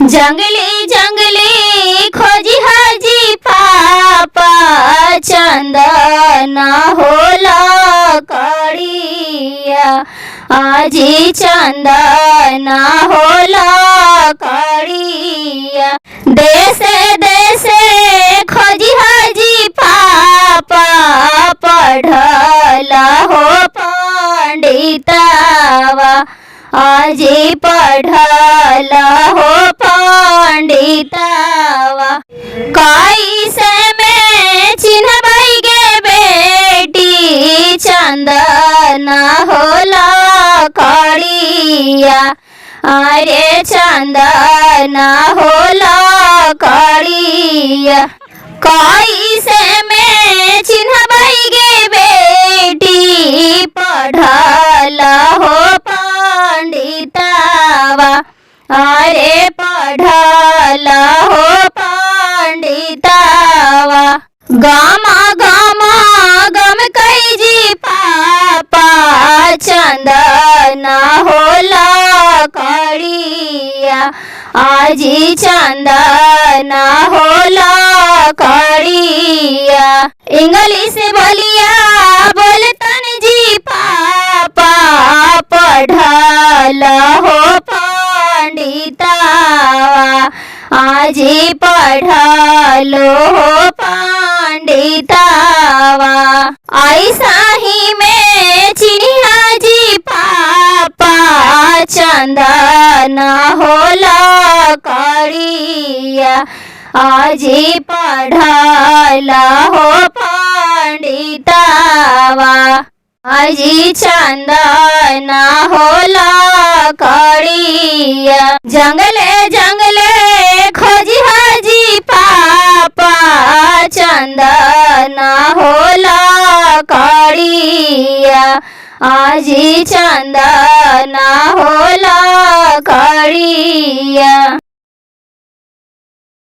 जंगली जंगली खोजी हाजी पापा चंदन होला कड़िया आजी चंदन होला कड़िया। देसे देसे खोजी हाजी पापा पढ़ला हो पंडितावा आजी पढ़ला हो पंडितावा। कैसे में चिन्हबै गे बेटी चंदन होला कड़िया अरे चंदन होला कड़िया। कैसे में चिन्हबै गे बेटी पढ़ला हो पंडितावा अरे पढ़ला हो पंडितावा। गामा गामा गम कैजी पापा चंदन होला कड़िया आजी चंदन होला कड़िया। इंग्लिश बोलिया बोलतन जी पापा पढ़ला हो पंडितावा आजी पढ़लो हो पंडितावा। ऐसा ही में चिन्हिया जी पापा चंदन होला कड़िया आजी पढ़ला हो पंडितावा आजी चंदन होला कड़िया। जंगले जंगले खोजी हाजी पापा चंदन होला कड़िया आजी चंदन होला कड़िया।